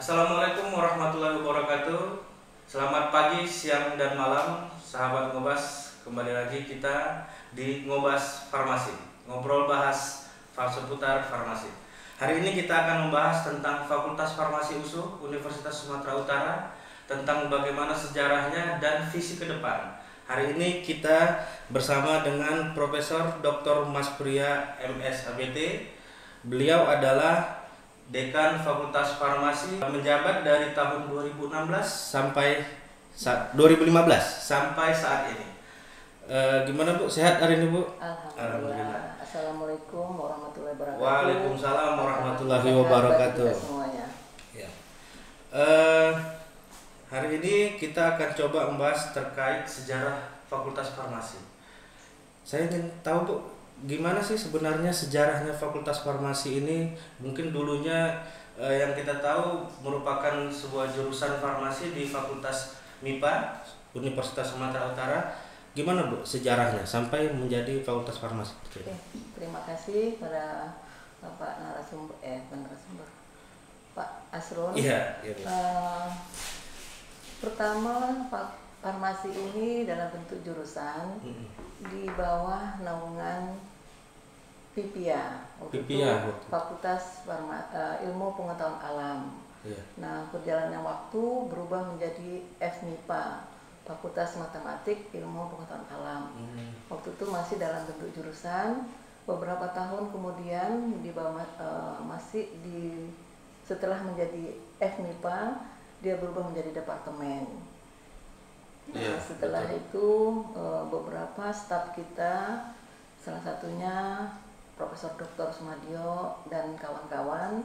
Assalamualaikum warahmatullahi wabarakatuh. Selamat pagi, siang, dan malam, sahabat Ngobas. Kembali lagi kita di Ngobas Farmasi, ngobrol bahas seputar farmasi. Hari ini kita akan membahas tentang Fakultas Farmasi USU Universitas Sumatera Utara, tentang bagaimana sejarahnya dan visi ke depan. Hari ini kita bersama dengan Profesor Dr. Mas Pria MS ABT. Beliau adalah Dekan Fakultas Farmasi, menjabat dari tahun 2016 sampai 2015 sampai saat ini. Gimana Bu? Sehat hari ini Bu? Alhamdulillah. Assalamualaikum warahmatullahi wabarakatuh. Waalaikumsalam warahmatullahi wabarakatuh. Semuanya. Ya. Hari ini kita akan coba membahas terkait sejarah Fakultas Farmasi. Saya ingin tahu Bu, gimana sih sebenarnya sejarahnya Fakultas Farmasi ini? Mungkin dulunya yang kita tahu merupakan sebuah jurusan farmasi di Fakultas MIPA Universitas Sumatera Utara. Gimana Bu sejarahnya sampai menjadi Fakultas Farmasi? Oke, terima kasih pada Bapak narasumber, Pak Asrun. Iya. Pertama, farmasi ini dalam bentuk jurusan di bawah naungan PIPIA, Fakultas Ilmu Pengetahuan Alam. Yeah. Nah, perjalanan waktu berubah menjadi FMIPA, Fakultas Matematik Ilmu Pengetahuan Alam. Waktu itu masih dalam bentuk jurusan. Beberapa tahun kemudian di bawah setelah menjadi FMIPA, dia berubah menjadi departemen. Nah, setelah itu beberapa staf kita, salah satunya Profesor Dr. Sumadio dan kawan-kawan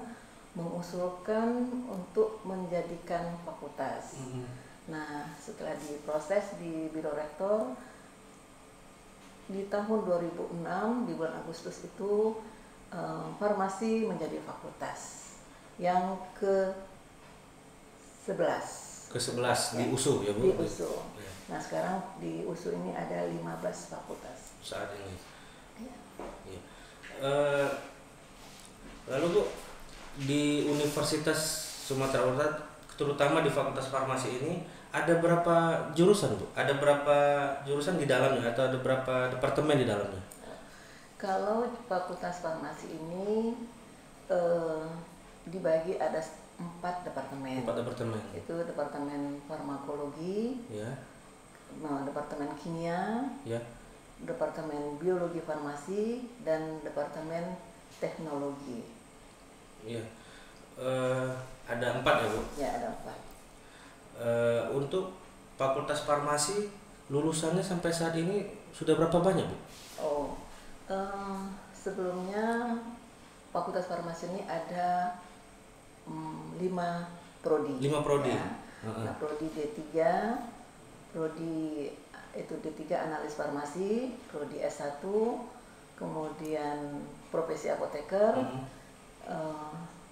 mengusulkan untuk menjadikan fakultas. Nah, setelah diproses di Biro Rektor di tahun 2006 di bulan Agustus itu farmasi menjadi fakultas yang ke-11. Ke-11 di USU ya Bu? Di USU. Ya. Nah, sekarang di USU ini ada 15 fakultas. Saat ini. Ya. Ya. Lalu Bu, di Universitas Sumatera Utara, terutama di Fakultas Farmasi ini, ada berapa jurusan Bu? Ada berapa jurusan di dalamnya atau ada berapa departemen di dalamnya? Kalau Fakultas Farmasi ini dibagi ada 4 departemen. 4 departemen. Itu departemen farmakologi, ya. Departemen kimia, ya. Departemen biologi farmasi, dan departemen teknologi. Iya. Ada 4 ya Bu? Ya, ada 4. Untuk Fakultas Farmasi lulusannya sampai saat ini sudah berapa banyak Bu? Sebelumnya Fakultas Farmasi ini ada 5 prodi. 5 prodi. Ya. Nah, prodi D3, prodi itu D3 analis farmasi, prodi S1, kemudian profesi apoteker,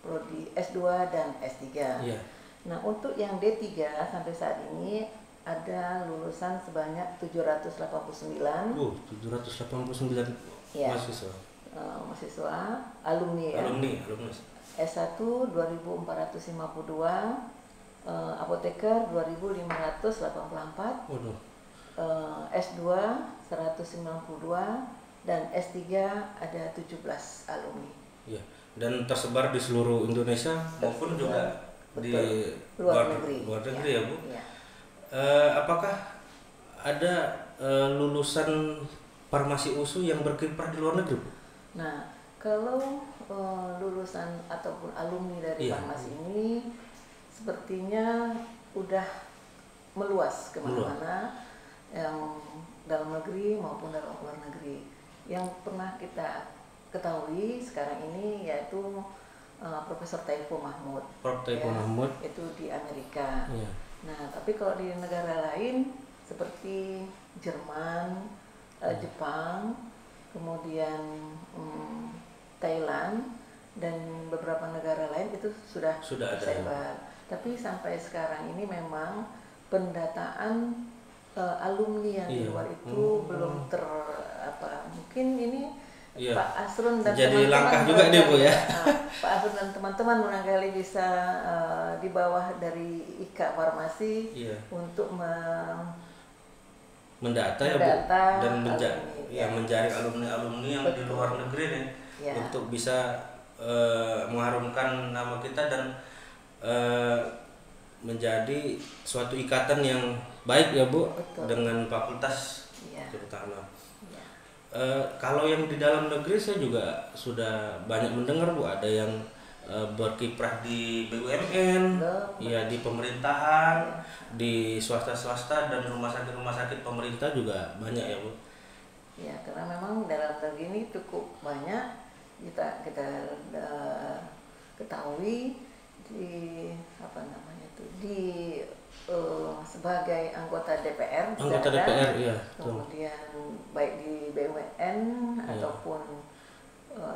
prodi S2 dan S3. Yeah. Nah, untuk yang D3 sampai saat ini ada lulusan sebanyak 789. 789 ya. mahasiswa. Mahasiswa, alumni ya. Alumni. S1 2452, apoteker 2584. Waduh. S2 192 dan S3 ada 17 alumni. Ya, dan tersebar di seluruh Indonesia maupun juga di luar negeri ya Bu. Ya. Apakah ada lulusan farmasi USU yang berkiprah di luar negeri Bu? Nah, kalau lulusan ataupun alumni dari farmasi ini sepertinya udah meluas kemana-mana, yang dalam negeri maupun dalam luar negeri. Yang pernah kita ketahui sekarang ini yaitu Profesor Taipo Mahmud. Prof. Taipo Mahmud itu di Amerika. Ya. Nah, tapi kalau di negara lain seperti Jerman, Jepang, kemudian Thailand dan beberapa negara lain itu sudah tersebar. Tapi sampai sekarang ini memang pendataan alumni yang di luar itu belum mungkin ini Iya. Pak Asrun dan jadi teman-teman langkah juga deh Bu ya. Pak Asrun dan teman-teman barangkali bisa di bawah dari IKA Farmasi Iya. untuk mendata ya Bu dan mencari alumni-alumni yang di luar negeri nih untuk bisa mengharumkan nama kita dan menjadi suatu ikatan yang baik ya Bu. Betul. Dengan fakultas terutama. Kalau yang di dalam negeri saya juga sudah banyak mendengar Bu, ada yang berkiprah di BUMN, ya di pemerintahan, di swasta dan rumah sakit pemerintah juga banyak ya Bu. Ya, karena memang dalam negeri ini cukup banyak kita ketahui di sebagai anggota DPR, iya. Kemudian baik di BUMN ataupun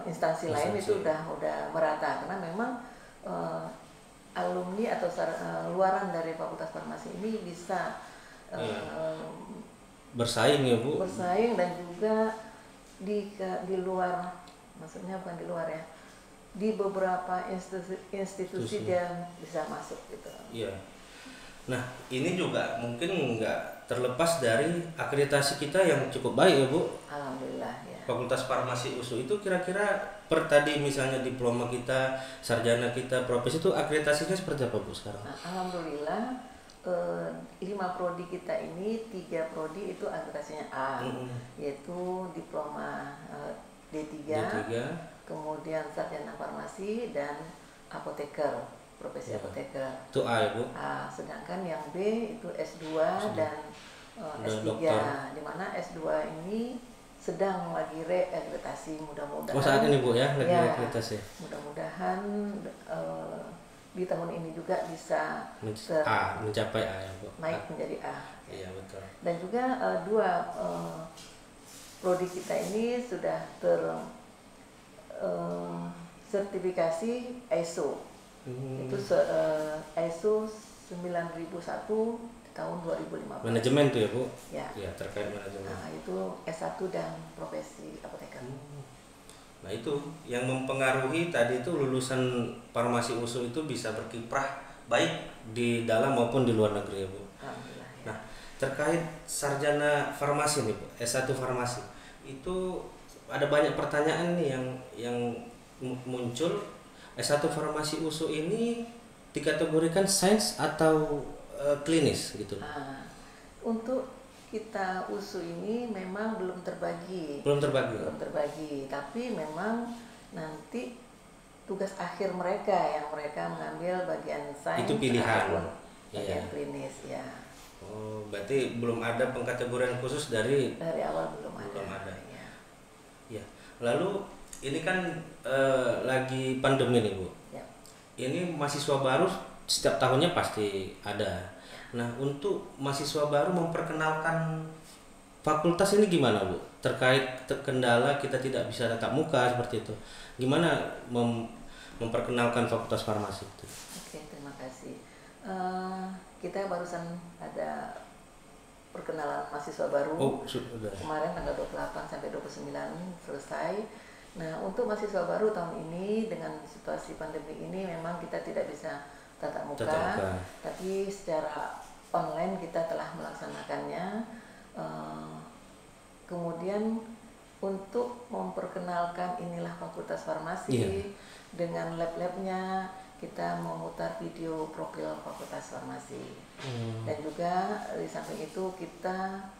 instansi lain itu udah merata, karena memang alumni atau luaran dari Fakultas Farmasi ini bisa bersaing ya Bu. Bersaing dan juga di luar, maksudnya bukan di luar ya, di beberapa institusi dia bisa masuk gitu. Iya. Nah, ini juga mungkin nggak terlepas dari akreditasi kita yang cukup baik ya Bu. Alhamdulillah ya. Fakultas Farmasi USU itu kira-kira tadi misalnya diploma kita, sarjana kita, profesi itu akreditasinya seperti apa Bu sekarang? Nah, alhamdulillah 5 prodi kita ini 3 prodi itu akreditasinya A, yaitu diploma D3, kemudian sarjana farmasi dan apoteker. Profesi apoteker itu A ya Bu. A, sedangkan yang B itu S2 dan S3, di mana S2 ini sedang lagi reakreditasi, mudah-mudahan. Saat ini Bu ya lagi reakreditasi. Mudah-mudahan di tahun ini juga bisa mencapai A ya Bu. Naik menjadi A. Iya betul. Dan juga 2 prodi kita ini sudah sertifikasi ISO. Itu ISO 9001 tahun 2015. Manajemen tuh ya Bu? Ya, terkait manajemen. Nah, itu S1 dan profesi apoteker. Nah, itu yang mempengaruhi tadi itu lulusan farmasi USU itu bisa berkiprah baik di dalam maupun di luar negeri ya Bu. Alhamdulillah. Ya. Nah, terkait sarjana farmasi nih Bu, S1 farmasi. Itu ada banyak pertanyaan nih yang muncul. S1 farmasi USU ini dikategorikan sains atau klinis gitu. Untuk kita USU ini memang belum terbagi, tapi memang nanti tugas akhir mereka yang mereka mengambil bagian sains itu pilihan ataupun bagian klinis ya. Oh, berarti belum ada pengkategorian khusus dari awal belum ada. Ya. Lalu ini kan lagi pandemi nih Bu. Ya. Ini mahasiswa baru setiap tahunnya pasti ada. Nah, untuk mahasiswa baru memperkenalkan fakultas ini gimana Bu? Terkait kendala kita tidak bisa tatap muka seperti itu. Gimana memperkenalkan fakultas farmasi itu? Oke, terima kasih. Kita barusan ada perkenalan mahasiswa baru. Oh, sudah. Kemarin tanggal 28 sampai 29 selesai. Nah, untuk mahasiswa baru tahun ini dengan situasi pandemi ini memang kita tidak bisa tatap muka, tapi secara online kita telah melaksanakannya. Kemudian untuk memperkenalkan inilah Fakultas Farmasi dengan lab-labnya, kita memutar video profil Fakultas Farmasi. Dan juga di samping itu kita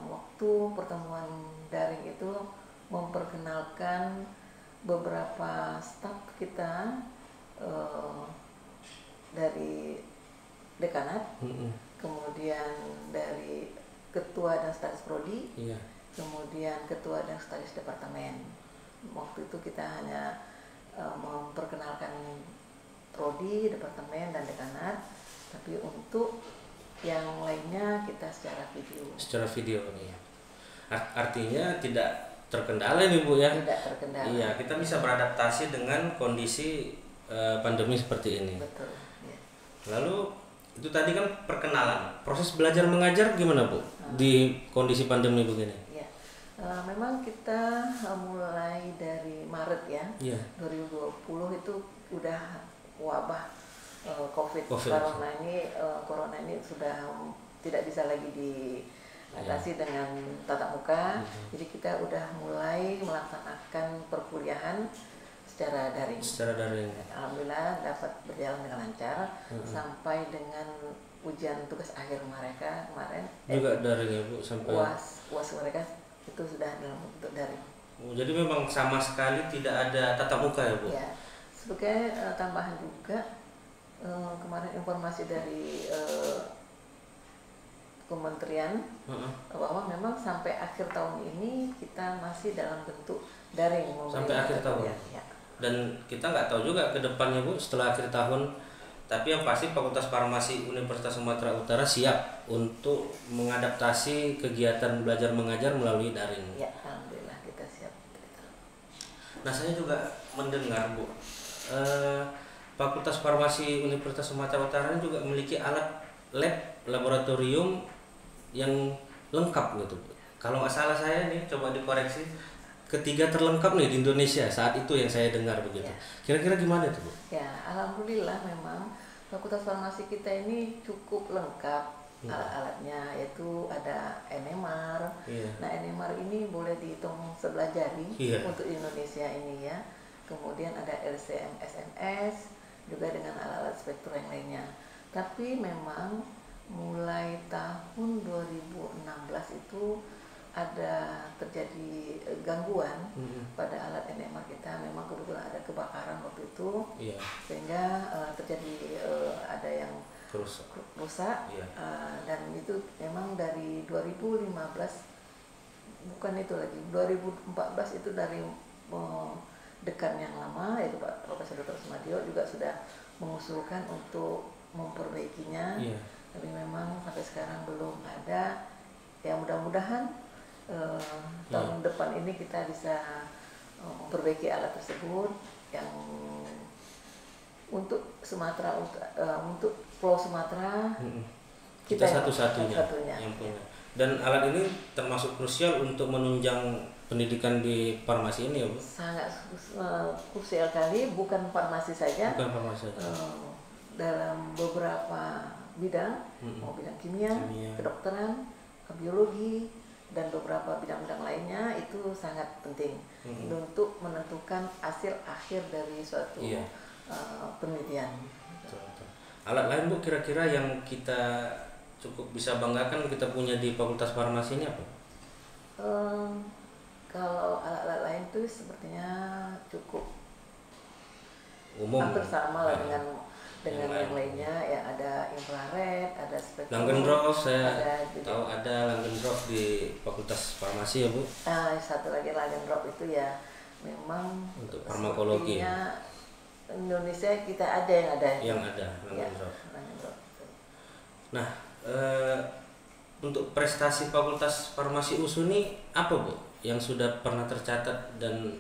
waktu pertemuan daring itu memperkenalkan beberapa staf kita dari dekanat, kemudian dari ketua dan sekretaris prodi, kemudian ketua dan sekretaris departemen. Waktu itu kita hanya memperkenalkan prodi, departemen dan dekanat, tapi untuk yang lainnya kita secara video. Artinya tidak terkendala nih Bu ya? Tidak terkendala. Iya, kita bisa beradaptasi dengan kondisi pandemi seperti ini. Betul. Ya. Lalu itu tadi kan perkenalan. Proses belajar mengajar gimana Bu di kondisi pandemi begini? Ya. Memang kita mulai dari Maret ya, 2020 itu udah wabah COVID. Corona ini sudah tidak bisa lagi diatasi dengan tatap muka. Jadi kita udah mulai melaksanakan perkuliahan secara daring. Alhamdulillah dapat berjalan dengan lancar sampai dengan ujian tugas akhir mereka kemarin. Juga daring ya Bu, sampai UAS mereka itu sudah dalam bentuk daring. Jadi memang sama sekali tidak ada tatap muka ya Bu? Ya, sebagai tambahan juga kemarin informasi dari Kementerian bahwa memang sampai akhir tahun ini kita masih dalam bentuk daring. Sampai akhir tahun? Ya. Dan kita nggak tahu juga ke depannya Bu setelah akhir tahun. Tapi yang pasti Fakultas Farmasi Universitas Sumatera Utara siap untuk mengadaptasi kegiatan belajar mengajar melalui daring. Ya, alhamdulillah kita siap. Nah, saya juga mendengar Bu, Fakultas Farmasi Universitas Sumatera Utara juga memiliki alat laboratorium yang lengkap gitu Bu. Kalau nggak salah saya nih, coba dikoreksi, ketiga terlengkap nih di Indonesia saat itu yang saya dengar begitu. Kira-kira gimana itu Bu? Ya, alhamdulillah memang Fakultas Farmasi kita ini cukup lengkap alat-alatnya, yaitu ada NMR. Nah, NMR ini boleh dihitung sebelah jari untuk Indonesia ini ya. Kemudian ada LCM SMS juga dengan alat-alat spektrum yang lainnya. Tapi memang mulai tahun 2016 itu ada terjadi gangguan pada alat NMR kita. Memang kebetulan ada kebakaran waktu itu, sehingga terjadi ada yang rusak. Dan itu memang dari 2015, bukan itu lagi, 2014 itu dari dekan yang lama, yaitu Pak Profesor Dr. Sumadio juga sudah mengusulkan untuk memperbaikinya. Tapi memang sampai sekarang belum ada. Ya, mudah-mudahan tahun depan ini kita bisa memperbaiki alat tersebut yang untuk Sumatera, untuk Pulau Sumatera kita satu-satunya yang punya. Dan alat ini termasuk krusial untuk menunjang pendidikan di farmasi ini ya Bu? Sangat krusial sekali, bukan farmasi saja. Dalam beberapa bidang, mau bidang kimia, kedokteran, biologi, dan beberapa bidang-bidang lainnya itu sangat penting untuk menentukan hasil akhir dari suatu penelitian. Alat lain Bu kira-kira yang kita cukup bisa banggakan kita punya di Fakultas Farmasi ini apa? Kalau alat-alat lain itu sepertinya cukup umum, hampir sama lah dengan yang lainnya. Ya, ada infrared, ada spektrum. Langendorf, saya tahu ada Langendorf di Fakultas Farmasi ya Bu. Satu lagi Langendorf itu ya memang untuk farmakologi. Indonesia kita ada yang ada Langendorf. Nah, untuk prestasi Fakultas Farmasi USU ini apa Bu yang sudah pernah tercatat dan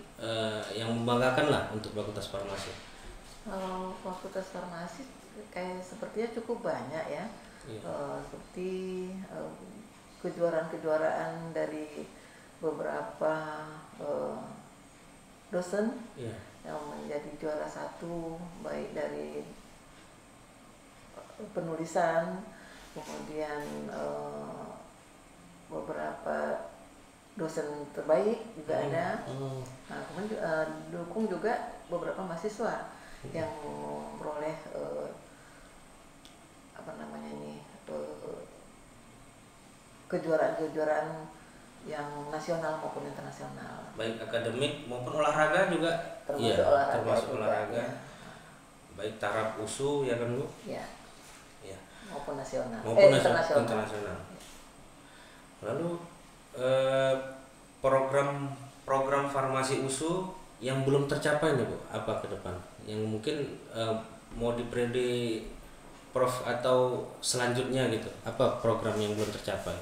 yang membanggakan lah untuk Fakultas Farmasi? Fakultas Farmasi kayak sepertinya cukup banyak ya. Seperti kejuaraan-kejuaraan dari beberapa dosen yang menjadi juara satu, baik dari penulisan, kemudian beberapa dosen terbaik juga ada. Nah, kemudian dukung juga beberapa mahasiswa yang memperoleh kejuaraan-kejuaraan yang nasional maupun internasional. Baik akademik maupun olahraga juga. Termasuk olahraga. Ya. Baik taraf USU ya kan Bu? Ya. Maupun nasional. Internasional. Lalu program farmasi USU yang belum tercapai nih Bu, apa ke depan? Yang mungkin mau diprediksi Prof atau selanjutnya gitu, apa program yang belum tercapai?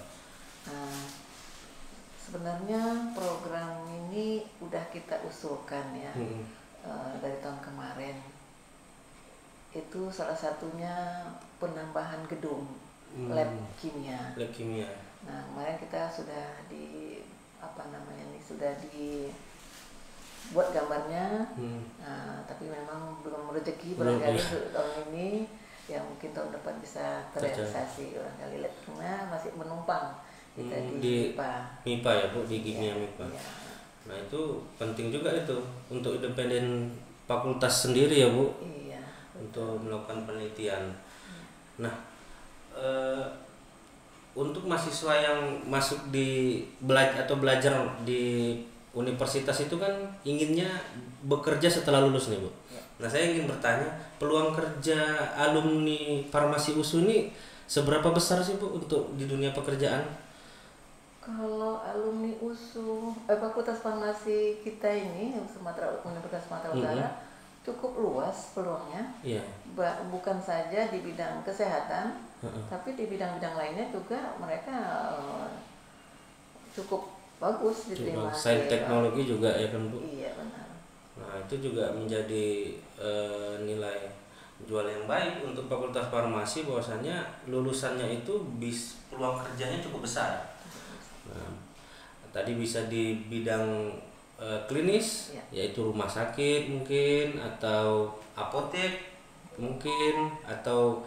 Sebenarnya program ini udah kita usulkan ya dari tahun kemarin. Itu salah satunya penambahan gedung lab kimia. Lab kimia. Nah, kemarin kita sudah apa namanya nih, sudah dibuat gambarnya. Tapi memang belum rezeki barangkali untuk tahun ini, ya mungkin tahun depan bisa terrealisasi barangkali, karena masih menumpang kita di MIPA ya Bu, di kimia MIPA. Ya. Nah itu penting juga itu untuk independen fakultas sendiri ya Bu. Iya. Untuk melakukan penelitian. Nah untuk mahasiswa yang masuk di belajar di universitas itu kan inginnya bekerja setelah lulus nih Bu. Nah saya ingin bertanya, peluang kerja alumni farmasi USU ini seberapa besar sih Bu untuk di dunia pekerjaan? Kalau alumni USU Fakultas Farmasi kita ini Universitas Sumatera Utara cukup luas peluangnya. Bukan saja di bidang kesehatan, tapi di bidang-bidang lainnya juga mereka cukup bagus diterima. Sains teknologi juga ya kan Bu? Iya benar. Nah itu juga menjadi nilai jual yang baik untuk Fakultas Farmasi, bahwasanya lulusannya itu peluang kerjanya cukup besar. Nah, tadi bisa di bidang klinis, yaitu rumah sakit mungkin, atau apotek mungkin, atau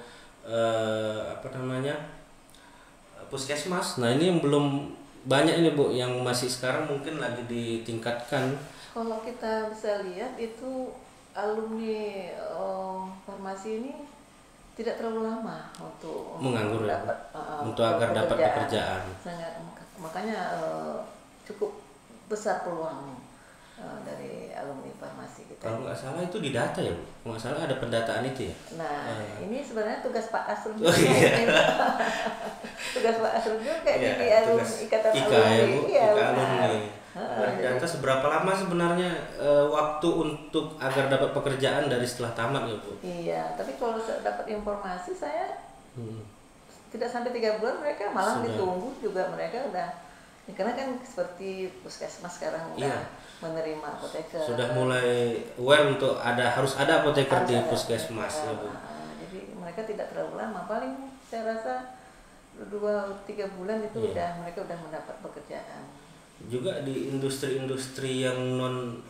puskesmas. Nah ini yang belum banyak ini Bu, yang masih sekarang mungkin lagi ditingkatkan. Kalau kita bisa lihat itu alumni farmasi ini tidak terlalu lama untuk menganggur agar dapat pekerjaan. Makanya cukup besar peluang dari alumni farmasi kita. Kalau nggak salah itu di data ya Bu? Kalau nggak salah ada pendataan itu ya? Nah ini sebenarnya tugas Pak Asrul juga. Tugas Pak Asrul juga di ikatan alumni. Ika alumni. Data seberapa lama sebenarnya waktu untuk agar dapat pekerjaan dari setelah tamat ya Bu? Iya, tapi kalau dapat informasi saya tidak sampai 3 bulan mereka malah ditunggu juga, mereka udah, karena kan seperti puskesmas sekarang udah menerima apoteker. Sudah mulai aware untuk harus ada apoteker di puskesmas ya Bu. Jadi mereka tidak terlalu lama, paling saya rasa 2-3 bulan itu mereka udah mendapat pekerjaan. Juga di industri-industri yang non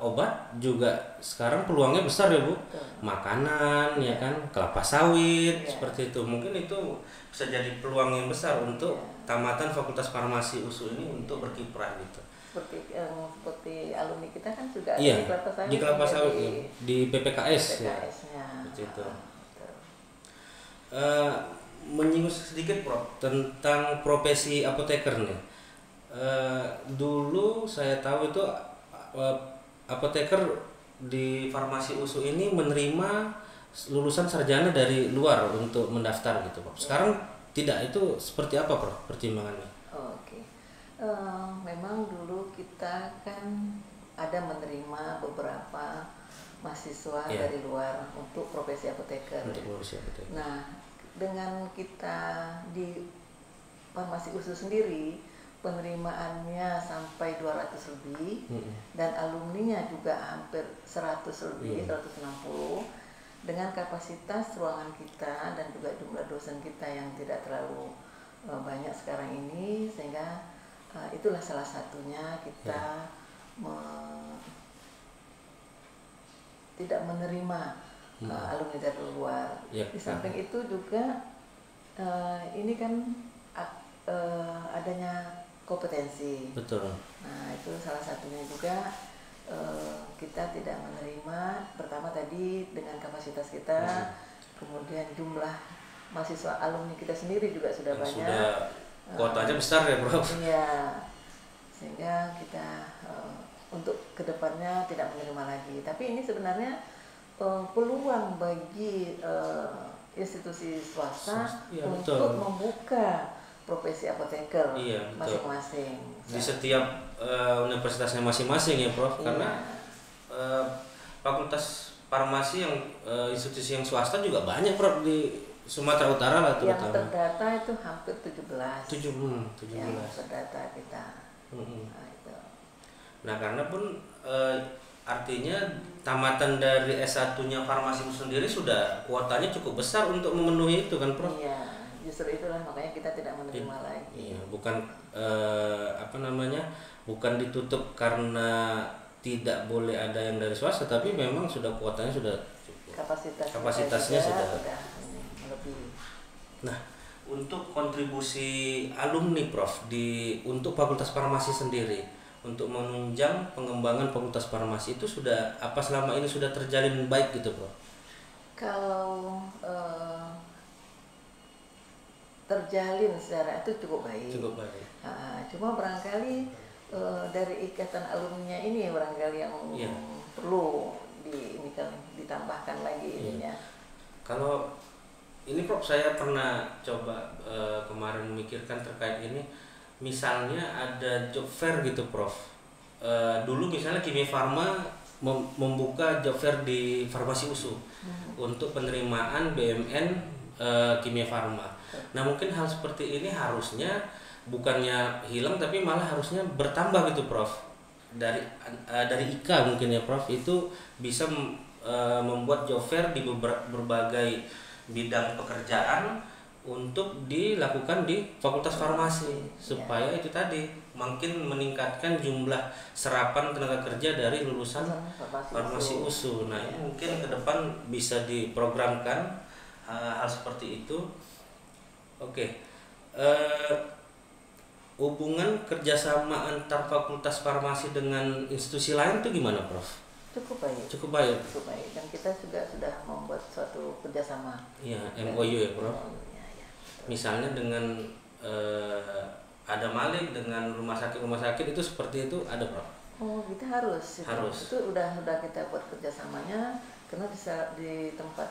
obat juga sekarang peluangnya besar ya Bu. Makanan ya kan, kelapa sawit seperti itu. Mungkin itu bisa jadi peluang yang besar untuk tamatan Fakultas Farmasi USU ini untuk berkiprah gitu. Seperti alumni kita kan juga di kelapa sawit di PPKS ya. Seperti itu. Menyinggung sedikit Prof tentang profesi apoteker nih. Dulu saya tahu itu apoteker di farmasi USU ini menerima lulusan sarjana dari luar untuk mendaftar gitu Pak. Sekarang tidak, itu seperti apa Prof pertimbangannya? Oke. Memang dulu kita kan ada menerima beberapa mahasiswa dari luar untuk profesi apoteker. Nah, dengan kita di farmasi USU sendiri penerimaannya sampai 200 lebih dan alumninya juga hampir 100 lebih, 160, dengan kapasitas ruangan kita dan juga jumlah dosen kita yang tidak terlalu banyak sekarang ini, sehingga itulah salah satunya kita tidak menerima alumni dari luar. Di samping itu juga ini kan adanya kompetensi. Betul. Nah itu salah satunya juga kita tidak menerima, pertama tadi dengan kapasitas kita, kemudian jumlah mahasiswa alumni kita sendiri juga sudah banyak. Kuotanya besar ya Prof. Iya, sehingga kita untuk kedepannya tidak menerima lagi. Tapi ini sebenarnya peluang bagi institusi swasta untuk membuka profesi apoteker masing-masing. Di setiap universitasnya masing-masing ya Prof, karena fakultas farmasi yang institusi yang swasta juga banyak Prof di Sumatera Utara lah terutama. Yang terdata itu hampir 17. 17. Yang terdata kita. Nah karena pun artinya tamatan dari S1-nya farmasi itu sendiri sudah kuotanya cukup besar untuk memenuhi itu kan Prof? Iya. justru itulah makanya kita tidak menerima lagi. Iya, bukan bukan ditutup karena tidak boleh ada yang dari swasta, tapi memang sudah kuotanya sudah cukup. Kapasitasnya sudah melebihi. Nah, untuk kontribusi alumni Prof untuk Fakultas Farmasi sendiri untuk menunjang pengembangan Fakultas Farmasi itu sudah selama ini sudah terjalin baik gitu, Prof? Kalau terjalin secara itu cukup baik. Cuma barangkali dari ikatan alumninya ini barangkali yang perlu ditambahkan lagi ininya. Kalau ini Prof, saya pernah coba kemarin memikirkan terkait ini, misalnya ada job fair gitu Prof. Dulu misalnya Kimia Farma membuka job fair di Farmasi USU untuk penerimaan BMN Kimia Farma. Nah mungkin hal seperti ini harusnya bukannya hilang tapi malah harusnya bertambah gitu Prof. Dari IKA mungkin ya Prof, itu bisa membuat job fair di berbagai bidang pekerjaan untuk dilakukan di Fakultas Farmasi supaya itu tadi makin meningkatkan jumlah serapan tenaga kerja dari lulusan Farmasi USU. Nah ini mungkin ke depan bisa diprogramkan hal seperti itu. Oke. Hubungan kerjasama antar Fakultas Farmasi dengan institusi lain itu gimana, Prof? Cukup baik. Cukup baik. Dan kita juga sudah membuat suatu kerjasama. Iya, MOU ya, Prof. Misalnya dengan ada Malik dengan rumah sakit itu seperti itu ada, Prof? Oh, kita harus. Itu udah kita buat kerjasamanya karena bisa di tempat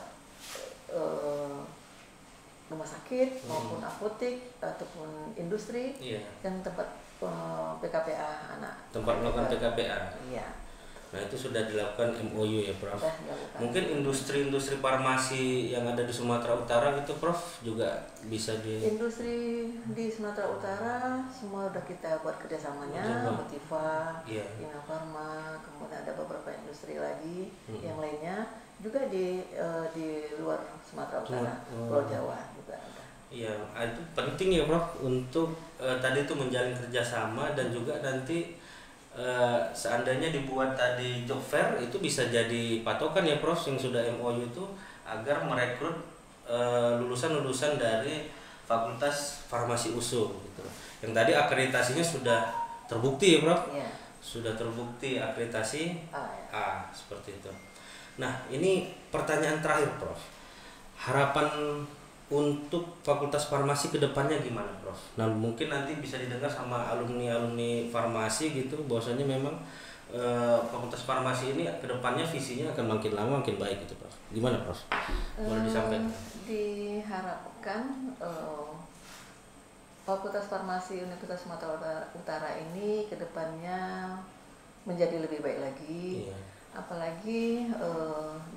rumah sakit maupun apotek ataupun industri dan tempat PKPA anak. Tempat melakukan PKPA. Iya. Nah itu sudah dilakukan MOU ya Prof. Mungkin industri-industri farmasi yang ada di Sumatera Utara gitu Prof juga bisa industri di Sumatera Utara semua udah kita buat kerjasamanya, Motiva, Kimia Farma, kemudian ada beberapa industri lagi yang lainnya juga di luar Sumatera Utara, Pulau Jawa juga ada. Iya, itu penting ya Prof untuk tadi itu menjalin kerjasama dan juga nanti seandainya dibuat tadi job fair itu bisa jadi patokan ya Prof yang sudah MOU itu agar merekrut lulusan-lulusan dari Fakultas Farmasi USU gitu. Yang tadi akreditasinya sudah terbukti ya Prof? Sudah terbukti akreditasi A seperti itu. Nah ini pertanyaan terakhir Prof, harapan untuk Fakultas Farmasi kedepannya gimana Prof? Nah mungkin nanti bisa didengar sama alumni farmasi gitu bahwasanya memang Fakultas Farmasi ini kedepannya visinya akan makin lama makin baik gitu Prof. Gimana Prof? Boleh disampaikan? Diharapkan Fakultas Farmasi Universitas Sumatera Utara ini kedepannya menjadi lebih baik lagi. Apalagi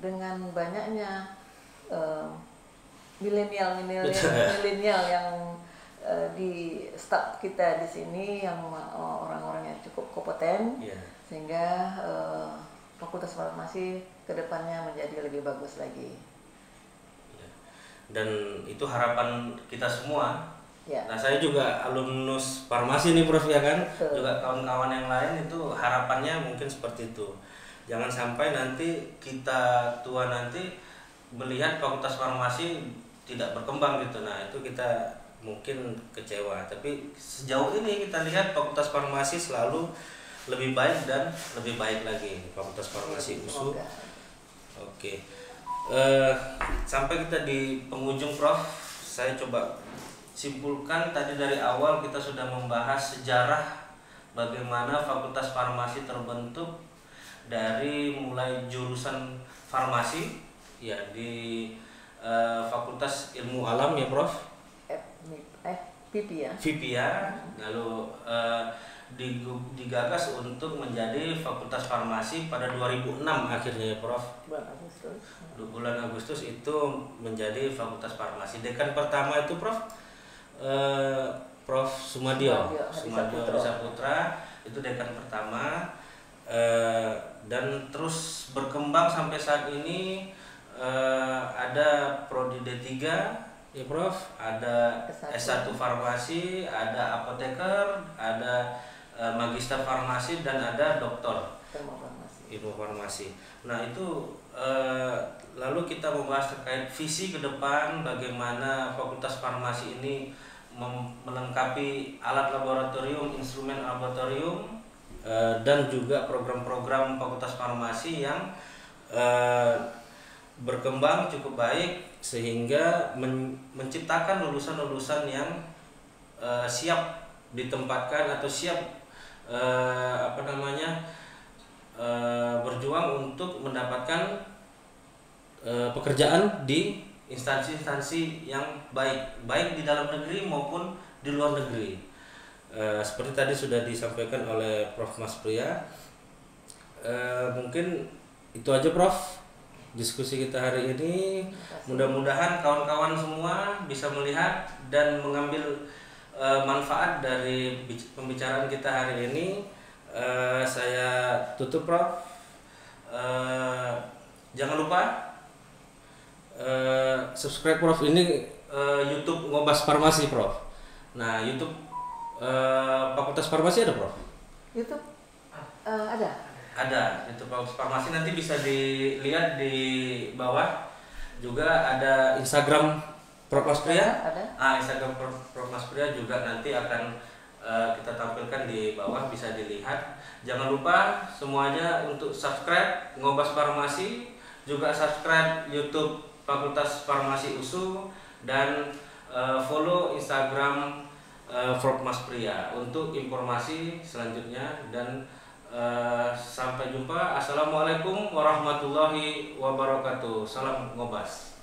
dengan banyaknya milenial yang di staff kita di sini yang orang-orang yang cukup kompeten, sehingga Fakultas Farmasi kedepannya menjadi lebih bagus lagi. Dan itu harapan kita semua. Nah saya juga alumnus farmasi nih Prof ya kan, juga kawan-kawan yang lain itu harapannya mungkin seperti itu. Jangan sampai nanti kita tua nanti melihat Fakultas Farmasi tidak berkembang gitu. Nah itu kita mungkin kecewa. Tapi sejauh ini kita lihat Fakultas Farmasi selalu lebih baik dan lebih baik lagi Fakultas Farmasi USU. Oke. Sampai kita di penghujung Prof, saya coba simpulkan tadi dari awal kita sudah membahas sejarah bagaimana Fakultas Farmasi terbentuk dari mulai jurusan farmasi ya di Fakultas Ilmu Alam ya Prof. FIPIA, lalu digagas untuk menjadi Fakultas Farmasi pada 2006 akhirnya ya Prof. Bulan Agustus itu menjadi Fakultas Farmasi. Dekan pertama itu Prof Prof Sumadio Hadisaputra itu dekan pertama. Dan terus berkembang sampai saat ini ada prodi D3 Ya Prof, ada S1 farmasi, ada apoteker, ada magister farmasi, dan ada doktor ilmu farmasi. Nah itu lalu kita membahas terkait visi ke depan, bagaimana Fakultas Farmasi ini melengkapi alat laboratorium, instrumen laboratorium, dan juga program-program Fakultas Farmasi yang berkembang cukup baik sehingga menciptakan lulusan-lulusan yang siap ditempatkan atau siap berjuang untuk mendapatkan pekerjaan di instansi-instansi yang baik di dalam negeri maupun di luar negeri. Seperti tadi sudah disampaikan oleh Prof. Mas Pria. Mungkin itu aja Prof, diskusi kita hari ini. Mudah-mudahan kawan-kawan semua bisa melihat dan mengambil manfaat dari pembicaraan kita hari ini. Saya tutup Prof. Jangan lupa subscribe Prof ini YouTube Ngobas Farmasi Prof. Nah YouTube Fakultas Farmasi ada Prof? YouTube ada. Ada YouTube Fakultas Farmasi, nanti bisa dilihat di bawah. Juga ada Instagram Prof. Mas Pria. Ada. Instagram Prof. Mas Pria juga nanti akan kita tampilkan di bawah, bisa dilihat. Jangan lupa semuanya untuk subscribe Ngobas Farmasi, juga subscribe YouTube Fakultas Farmasi USU, dan follow Instagram Prof. Mas Pria untuk informasi selanjutnya. Dan sampai jumpa. Assalamualaikum warahmatullahi wabarakatuh. Salam Ngobas.